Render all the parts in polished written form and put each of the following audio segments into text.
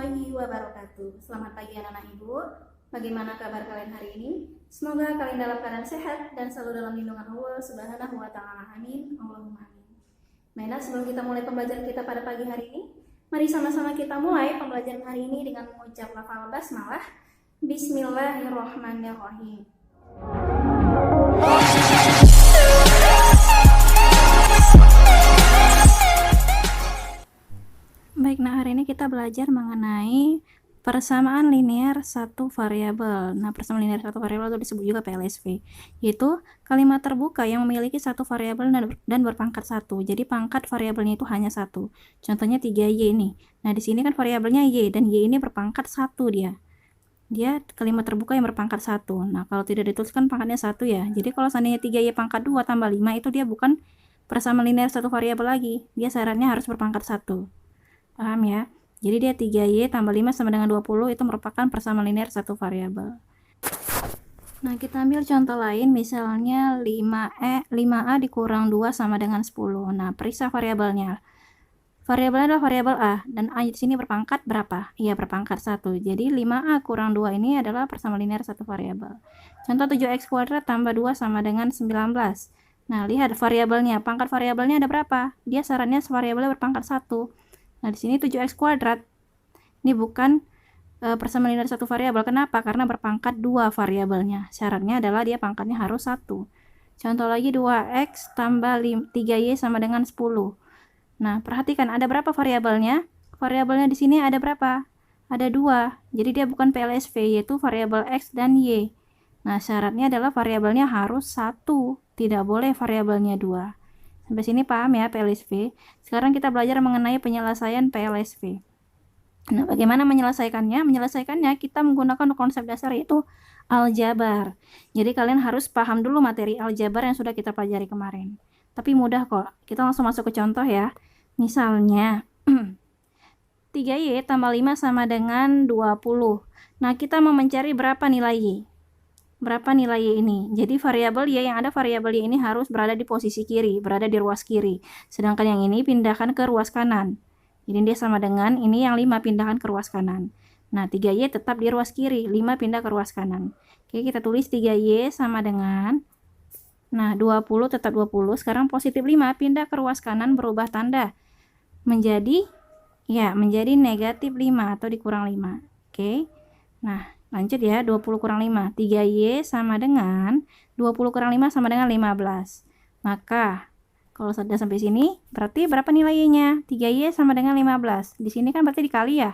warahmatullahi wabarakatuh. Selamat pagi anak-anak ibu. Bagaimana kabar kalian hari ini? Semoga kalian dalam keadaan sehat dan selalu dalam lindungan Allah Subhanahu wa taala. Amin. Allahumma amin. Baiklah, sebelum kita mulai pembelajaran kita pada pagi hari ini, mari sama-sama kita mulai pembelajaran hari ini dengan mengucap lafal basmalah. Bismillahirrahmanirrahim. Baik, nah hari ini kita belajar mengenai persamaan linear satu variabel. Nah, persamaan linear satu variabel itu disebut juga PLSV, yaitu kalimat terbuka yang memiliki satu variabel dan berpangkat satu. Jadi pangkat variabelnya itu hanya satu. Contohnya 3y ini. Nah, di sini kan variabelnya y dan y ini berpangkat satu dia. Dia kalimat terbuka yang berpangkat satu. Nah, kalau tidak dituliskan pangkatnya satu ya. Jadi kalau seandainya 3y pangkat 2 tambah 5 itu dia bukan persamaan linear satu variabel lagi. Dia syaratnya harus berpangkat satu. Paham ya? Jadi dia 3y tambah 5 sama dengan 20 itu merupakan persamaan linear satu variabel. Nah, kita ambil contoh lain, misalnya 5a dikurang 2 sama dengan 10. Nah, periksa variabelnya. Variabelnya adalah variabel a, dan a di sini berpangkat berapa? Iya, berpangkat 1. Jadi 5a kurang 2 ini adalah persamaan linear satu variabel. Contoh 7x kuadrat tambah 2 sama dengan 19. Nah, lihat variabelnya. Pangkat variabelnya ada berapa? Dia syaratnya variabelnya berpangkat 1. Nah, di sini 7x kuadrat. Ini bukan persamaan linear satu variabel. Kenapa? Karena berpangkat 2 variabelnya. Syaratnya adalah dia pangkatnya harus 1. Contoh lagi 2x tambah 3y sama dengan 10. Nah, perhatikan ada berapa variabelnya? Variabelnya di sini ada berapa? Ada 2. Jadi dia bukan PLSV, yaitu variabel x dan y. Nah, syaratnya adalah variabelnya harus 1. Tidak boleh variabelnya 2. Sampai sini paham ya PLSV? Sekarang kita belajar mengenai penyelesaian PLSV. Nah, bagaimana menyelesaikannya? Menyelesaikannya kita menggunakan konsep dasar yaitu aljabar. Jadi kalian harus paham dulu materi aljabar yang sudah kita pelajari kemarin. Tapi mudah kok. Kita langsung masuk ke contoh ya. Misalnya 3y tambah 5 sama dengan 20. Nah, kita mau mencari berapa nilai y? Berapa nilai y ini? Jadi variabel y yang ada variabel y ini harus berada di posisi kiri, berada di ruas kiri. Sedangkan yang ini pindahkan ke ruas kanan. Jadi dia sama dengan ini yang 5 pindahkan ke ruas kanan. Nah, 3y tetap di ruas kiri, 5 pindah ke ruas kanan. Oke, kita tulis 3y sama dengan, nah 20 tetap 20. Sekarang positif 5 pindah ke ruas kanan berubah tanda. Menjadi negatif 5 atau dikurang 5. Oke, nah lanjut ya, 20 kurang 5. 3y sama dengan 20 kurang 5 sama dengan 15. Maka kalau sudah sampai sini, berarti berapa nilai y-nya? 3y sama dengan 15. Di sini kan berarti dikali ya.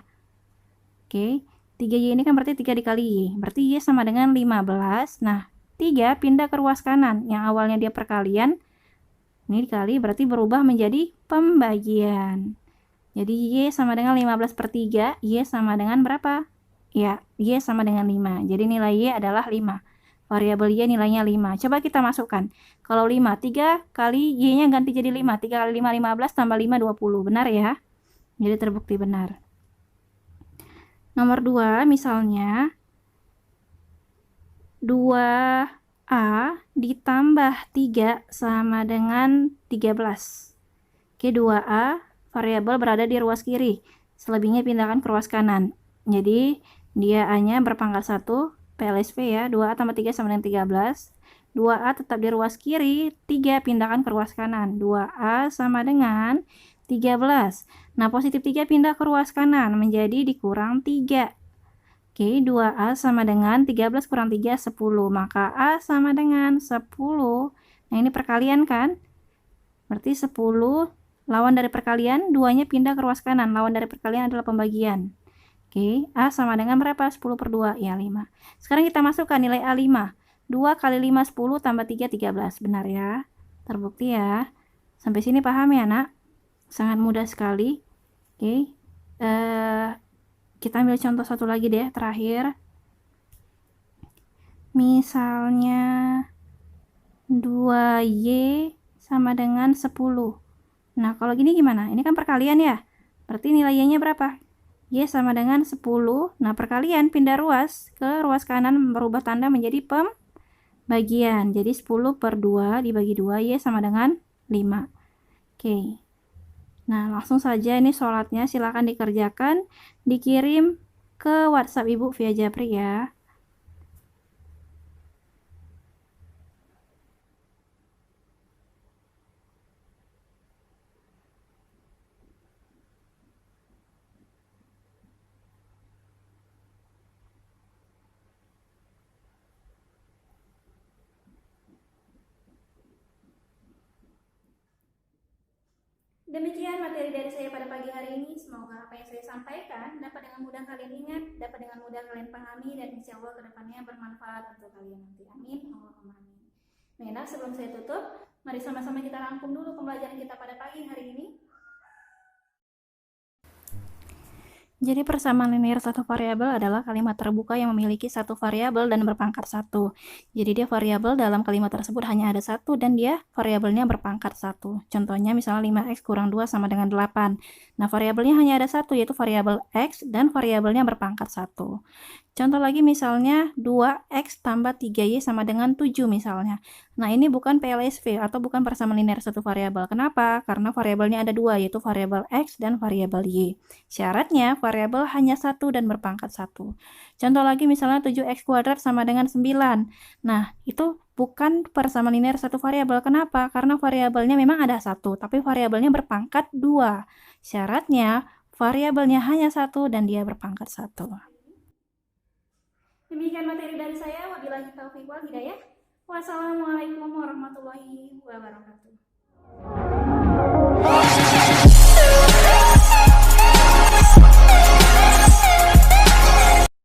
Oke, 3y ini kan berarti 3 dikali y. Berarti y sama dengan 15. Nah, 3 pindah ke ruas kanan. Yang awalnya dia perkalian, ini dikali berarti berubah menjadi pembagian. Jadi y sama dengan 15 per 3. Y sama dengan berapa? Ya, y sama dengan 5. Jadi nilai y adalah 5. Variabel y nilainya 5. Coba kita masukkan. Kalau 5, 3 kali y-nya ganti jadi 5. 3 kali 5, 15 tambah 5, 20. Benar ya? Jadi terbukti benar. Nomor 2, misalnya 2a ditambah 3 sama dengan 13. Oke, 2a variabel berada di ruas kiri. Selebihnya pindahkan ke ruas kanan. Jadi dia a-nya berpangkat 1, PLSV ya, 2a tambah 3 sama dengan 13. 2a tetap di ruas kiri, 3 pindahkan ke ruas kanan. 2a sama dengan 13. Nah, positif 3 pindah ke ruas kanan menjadi dikurang 3. Oke, 2a sama dengan 13 kurang 3, 10. Maka a sama dengan 10. Nah, ini perkalian kan? Berarti 10 lawan dari perkalian, 2-nya pindah ke ruas kanan. Lawan dari perkalian adalah pembagian. Oke, a sama dengan berapa? 10 per 2, ya 5. Sekarang kita masukkan nilai a 5. 2 kali 5, 10 tambah 3, 13. Benar ya? Terbukti ya? Sampai sini paham ya, nak? Sangat mudah sekali. Oke, kita ambil contoh satu lagi deh, terakhir. Misalnya 2y sama dengan 10. Nah, kalau gini gimana? Ini kan perkalian ya? Berarti nilai y-nya berapa? Y sama dengan 10. Nah, perkalian pindah ruas ke ruas kanan berubah tanda menjadi pembagian. Jadi 10 per 2 dibagi 2, Y sama dengan 5. Oke. Nah, langsung saja ini sholatnya silakan dikerjakan, dikirim ke WhatsApp Ibu via Japri ya. Demikian materi dari saya pada pagi hari ini. Semoga apa yang saya sampaikan dapat dengan mudah kalian ingat, dapat dengan mudah kalian pahami, dan insya Allah kedepannya bermanfaat untuk kalian nanti. Amin. Allahumma amin. Nah, sebelum saya tutup, mari sama-sama kita rangkum dulu pembelajaran kita pada pagi hari ini. Jadi persamaan linear satu variabel adalah kalimat terbuka yang memiliki satu variabel dan berpangkat 1. Jadi dia variabel dalam kalimat tersebut hanya ada satu dan dia variabelnya berpangkat 1. Contohnya misalnya 5x kurang 2 sama dengan 8. Nah, variabelnya hanya ada satu, yaitu variabel x, dan variabelnya berpangkat 1. Contoh lagi misalnya 2x tambah 3y sama dengan 7 misalnya. Nah, ini bukan PLSV atau bukan persamaan linear satu variabel. Kenapa? Karena variabelnya ada dua, yaitu variabel x dan variabel y. Syaratnya variabel hanya satu dan berpangkat 1. Contoh lagi misalnya 7x kuadrat sama dengan 9. Nah, itu bukan persamaan linear satu variabel. Kenapa? Karena variabelnya memang ada satu, tapi variabelnya berpangkat 2. Syaratnya variabelnya hanya satu dan dia berpangkat 1. Demikian materi dari saya. Wabillahi taufiq wal hidayah. Wassalamualaikum warahmatullahi wabarakatuh.